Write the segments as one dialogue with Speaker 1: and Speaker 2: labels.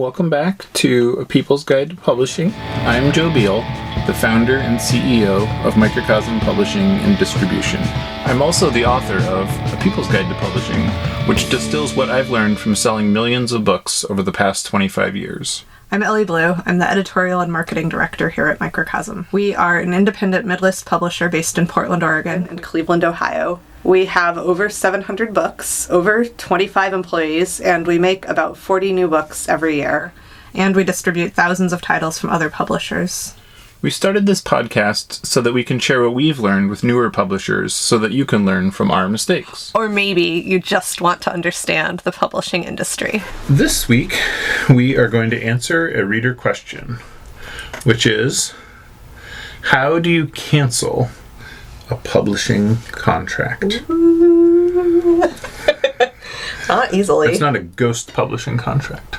Speaker 1: Welcome back to A People's Guide to Publishing. I'm Joe Beal, the founder and CEO of Microcosm Publishing and Distribution. I'm also the author of A People's Guide to Publishing, which distills what I've learned from selling millions of books over the past 25 years.
Speaker 2: I'm Ellie Blue. I'm the editorial and marketing director here at Microcosm. We are an independent mid-list publisher based in Portland, Oregon, and Cleveland, Ohio. We have over 700 books, over 25 employees, and we make about 40 new books every year. And we distribute thousands of titles from other publishers.
Speaker 1: We started this podcast so that we can share what we've learned with newer publishers so that you can learn from our mistakes.
Speaker 2: Or maybe you just want to understand the publishing industry.
Speaker 1: This week, we are going to answer a reader question, which is, how do you cancel a publishing contract?
Speaker 2: Not easily.
Speaker 1: It's not a ghost publishing contract.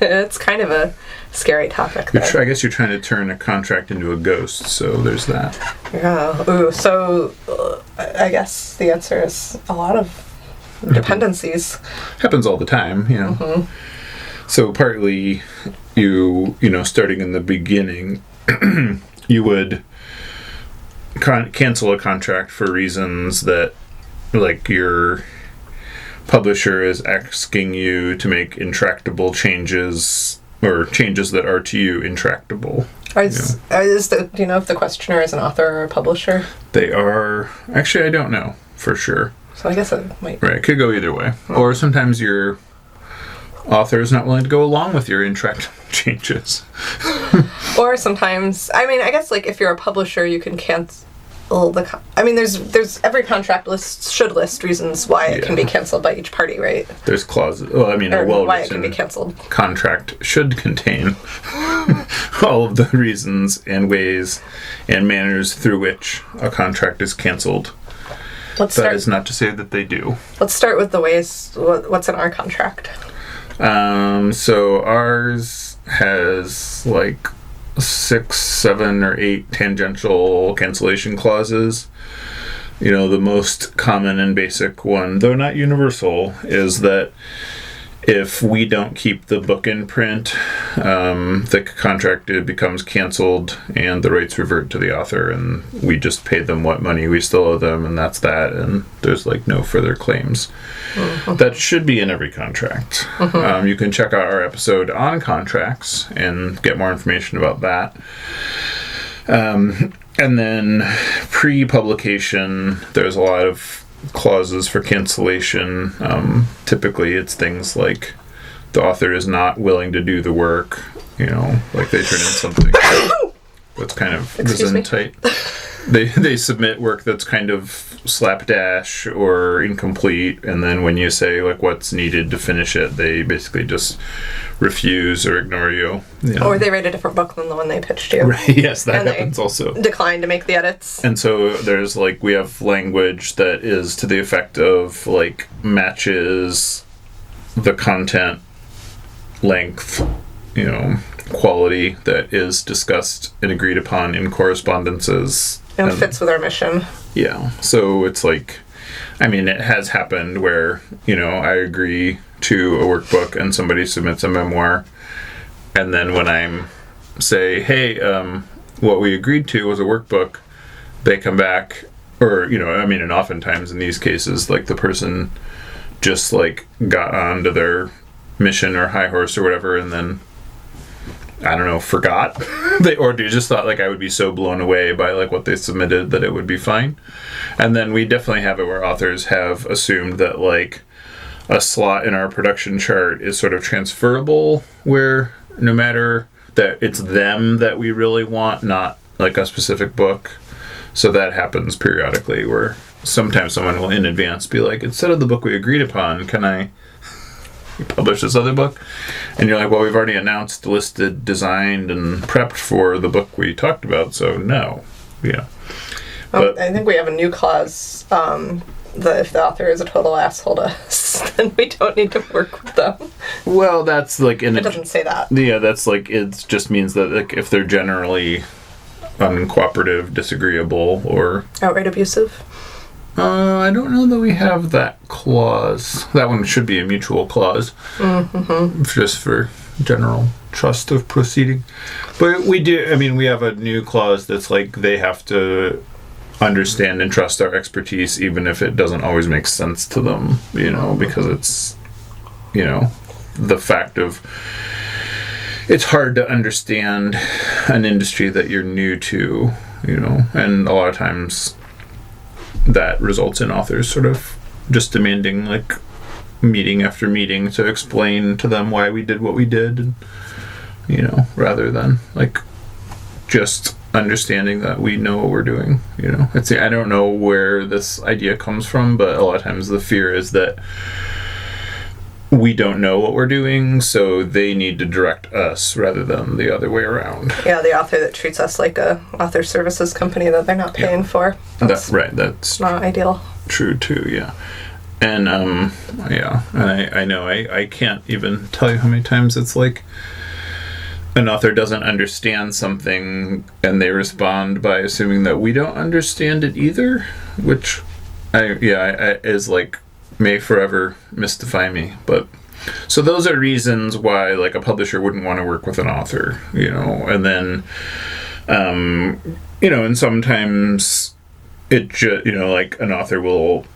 Speaker 2: It's kind of a scary topic, though.
Speaker 1: I guess you're trying to turn a contract into a ghost, so there's that.
Speaker 2: Yeah. Ooh, so I guess the answer is a lot of dependencies.
Speaker 1: Happens all the time, you know. Mm-hmm. So partly, you know, starting in the beginning, you would cancel a contract for reasons that, like, your publisher is asking you to make intractable changes, or changes that are to you intractable.
Speaker 2: Do you know if the questioner is an author or a publisher?
Speaker 1: They are. Actually, I don't know for sure.
Speaker 2: So I guess it might.
Speaker 1: Right, it could go either way. Or sometimes your author is not willing to go along with your intractable changes.
Speaker 2: Or sometimes, I guess, like, if you're a publisher, you can cancel there's every contract should list reasons why it can be canceled by each party, right?
Speaker 1: There's clauses. Well, a well-written
Speaker 2: why it can be canceled.
Speaker 1: Contract should contain all of the reasons and ways and manners through which a contract is canceled. That is not to say that they do.
Speaker 2: Let's start with the ways. What's in our contract?
Speaker 1: So ours has like 6, 7, or 8 tangential cancellation clauses. You know, the most common and basic one, though not universal, is that if we don't keep the book in print, the contract becomes canceled and the rights revert to the author, and we just pay them what money we still owe them, and that's that, and there's like no further claims. Mm-hmm. That should be in every contract. Mm-hmm. You can check out our episode on contracts and get more information about that. And then pre-publication, there's a lot of clauses for cancellation. Typically it's things like the author is not willing to do the work, you know, like they turn in something that's kind of tight. They submit work that's kind of slapdash or incomplete, and then when you say like what's needed to finish it, they basically just refuse or ignore you.
Speaker 2: Or they write a different book than the one they pitched you.
Speaker 1: Right, yes, that happens also.
Speaker 2: Decline to make the edits.
Speaker 1: And so there's like, we have language that is to the effect of like matches the content length, you know, quality that is discussed and agreed upon in correspondences.
Speaker 2: And fits with our mission.
Speaker 1: Yeah. So it's like, it has happened where, you know, I agree to a workbook and somebody submits a memoir, and then when I'm say, hey, what we agreed to was a workbook, they come back, or, you know, and oftentimes in these cases, like the person just like got onto their mission or high horse or whatever, and then I don't know, forgot. Or they just thought like I would be so blown away by like what they submitted that it would be fine. And then we definitely have it where authors have assumed that like a slot in our production chart is sort of transferable, where no matter that it's them that we really want, not like a specific book. So that happens periodically where sometimes someone will in advance be like, instead of the book we agreed upon, can I publish this other book? And you're like, well, we've already announced, listed, designed, and prepped for the book we talked about, so no. Yeah. But
Speaker 2: I think we have a new clause that if the author is a total asshole to us, then we don't need to work with them.
Speaker 1: Well, that's like...
Speaker 2: It doesn't say that.
Speaker 1: Yeah, that's like, it just means that like if they're generally uncooperative, disagreeable, or...
Speaker 2: outright abusive.
Speaker 1: I don't know that we have that clause. That one should be a mutual clause, just for general trust of proceeding. But we do. I mean, we have a new clause that's like they have to understand and trust our expertise, even if it doesn't always make sense to them. Because it's the fact of it's hard to understand an industry that you're new to. And a lot of times that results in authors sort of just demanding like meeting after meeting to explain to them why we did what we did, and rather than like just understanding that we know what we're doing. I don't know where this idea comes from, but a lot of times the fear is that we don't know what we're doing, so they need to direct us rather than the other way around.
Speaker 2: Yeah, the author that treats us like a author services company that they're not paying for.
Speaker 1: That's right. That's
Speaker 2: not ideal.
Speaker 1: True too. Yeah, and and I know I can't even tell you how many times it's like an author doesn't understand something and they respond by assuming that we don't understand it either, which is like may forever mystify me. But so those are reasons why like a publisher wouldn't want to work with an author, and then and sometimes it just like an author will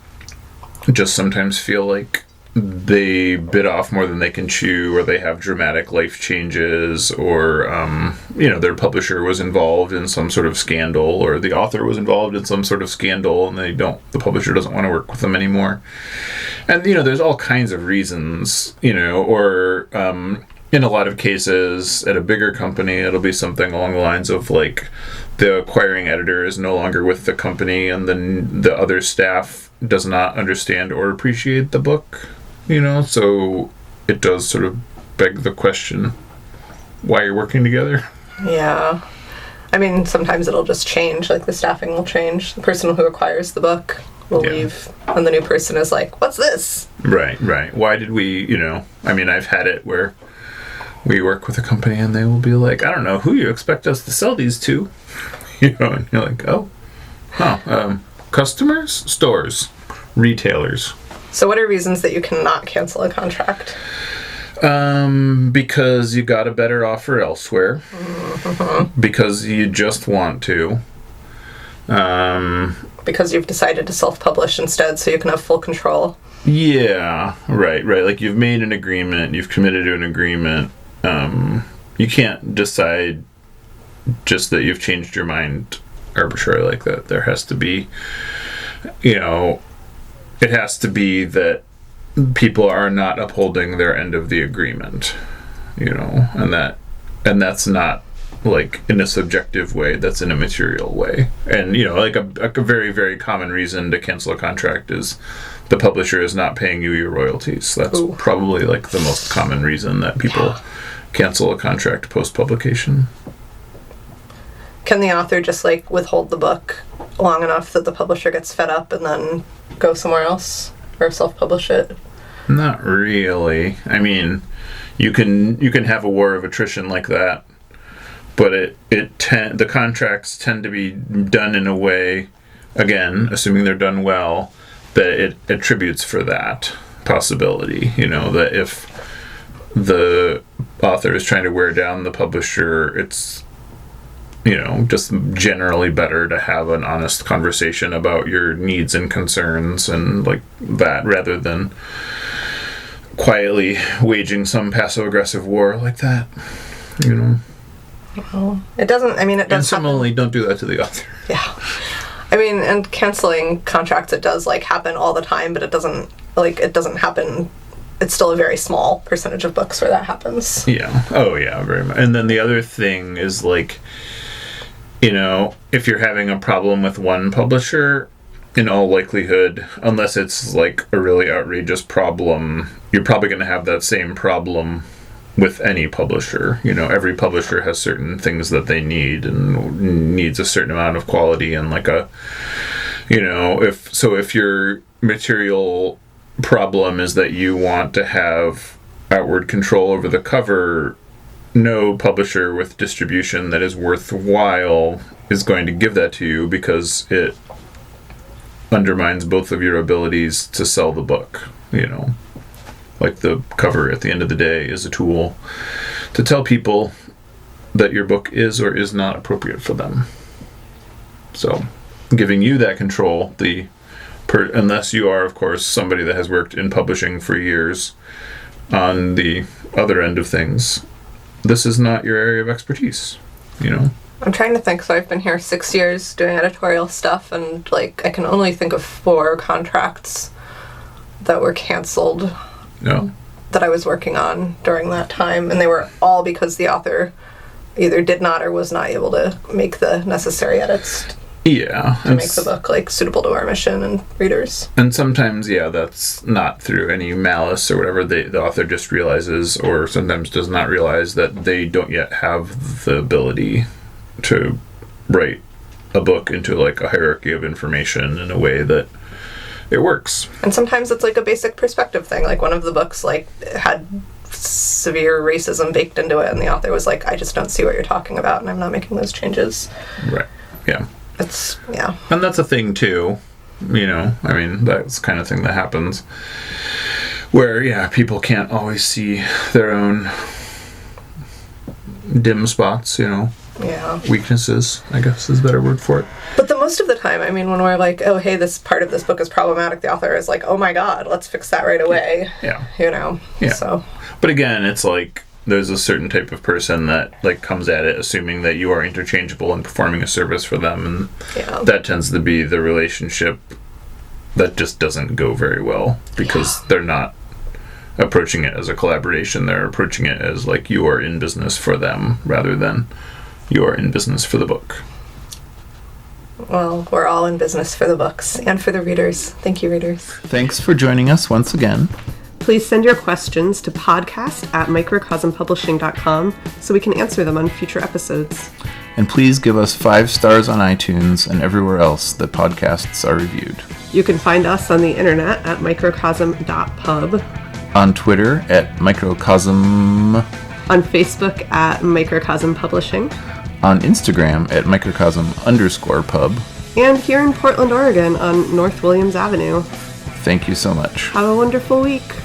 Speaker 1: just sometimes feel like they bit off more than they can chew, or they have dramatic life changes, or their publisher was involved in some sort of scandal, or the author was involved in some sort of scandal, and the publisher doesn't want to work with them anymore. And there's all kinds of reasons, or in a lot of cases at a bigger company it'll be something along the lines of like the acquiring editor is no longer with the company, and then the other staff does not understand or appreciate the book. So it does sort of beg the question, why you're working together.
Speaker 2: Yeah. I mean, sometimes it'll just change, like the staffing will change. The person who acquires the book will leave, and the new person is like, what's this?
Speaker 1: Right. Why did we, I mean, I've had it where we work with a company and they will be like, I don't know who you expect us to sell these to. And you're like, customers, stores, retailers.
Speaker 2: So what are reasons that you cannot cancel a contract?
Speaker 1: Because you got a better offer elsewhere. Because you just want to.
Speaker 2: Because you've decided to self-publish instead so you can have full control.
Speaker 1: Yeah, right. Like you've made an agreement, you've committed to an agreement. You can't decide just that you've changed your mind arbitrarily like that. There has to be, it has to be that people are not upholding their end of the agreement, and that's not like in a subjective way, that's in a material way. And like a very, very common reason to cancel a contract is the publisher is not paying you your royalties. That's probably like the most common reason that people cancel a contract post-publication.
Speaker 2: Can the author just like withhold the book long enough that the publisher gets fed up and then go somewhere else or self-publish it?
Speaker 1: Not really. I mean, you can have a war of attrition like that, but the contracts tend to be done in a way, again, assuming they're done well, that it attributes for that possibility. That if the author is trying to wear down the publisher, it's just generally better to have an honest conversation about your needs and concerns and like that, rather than quietly waging some passive-aggressive war like that.
Speaker 2: Well, it doesn't, it does.
Speaker 1: And similarly, don't do that to the author.
Speaker 2: Yeah. And canceling contracts, it does like happen all the time, but it doesn't happen. It's still a very small percentage of books where that happens. Yeah.
Speaker 1: Oh, yeah, very much. And then the other thing is like, if you're having a problem with one publisher, in all likelihood, unless it's like a really outrageous problem, you're probably going to have that same problem with any publisher. Every publisher has certain things that they need and needs a certain amount of quality, and like if your material problem is that you want to have outward control over the cover, no publisher with distribution that is worthwhile is going to give that to you, because it undermines both of your abilities to sell the book, Like the cover at the end of the day is a tool to tell people that your book is or is not appropriate for them. So, giving you that control, unless you are, of course, somebody that has worked in publishing for years on the other end of things, this is not your area of expertise,
Speaker 2: I'm trying to think. So I've been here 6 years doing editorial stuff, and I can only think of 4 contracts that were canceled.
Speaker 1: No.
Speaker 2: That I was working on during that time, and they were all because the author either did not or was not able to make the necessary edits to make the book suitable to our mission and readers.
Speaker 1: And sometimes, that's not through any malice or whatever. The author just realizes, or sometimes does not realize, that they don't yet have the ability to write a book into a hierarchy of information in a way that it works.
Speaker 2: And sometimes it's a basic perspective thing. One of the books had severe racism baked into it, and the author was I just don't see what you're talking about, and I'm not making those changes.
Speaker 1: Right. Yeah.
Speaker 2: And
Speaker 1: that's a thing too. That's the kind of thing that happens where, people can't always see their own dim spots, weaknesses, I guess is a better word for it.
Speaker 2: But the most of the time, when we're oh, hey, this part of this book is problematic, the author is oh my god, let's fix that right away.
Speaker 1: Yeah.
Speaker 2: Yeah. So.
Speaker 1: But again, it's there's a certain type of person that comes at it assuming that you are interchangeable and performing a service for them, and that tends to be the relationship that just doesn't go very well, because they're not approaching it as a collaboration. They're approaching it as you are in business for them rather than you are in business for the book.
Speaker 2: Well, we're all in business for the books and for the readers. Thank you, readers.
Speaker 1: Thanks for joining us once again.
Speaker 2: Please send your questions to podcast@microcosmpublishing.com so we can answer them on future episodes.
Speaker 1: And please give us 5 stars on iTunes and everywhere else that podcasts are reviewed.
Speaker 2: You can find us on the internet at microcosm.pub.
Speaker 1: On Twitter at Microcosm.
Speaker 2: On Facebook at Microcosm Publishing.
Speaker 1: On Instagram at Microcosm_pub.
Speaker 2: And here in Portland, Oregon on North Williams Avenue.
Speaker 1: Thank you so much.
Speaker 2: Have a wonderful week.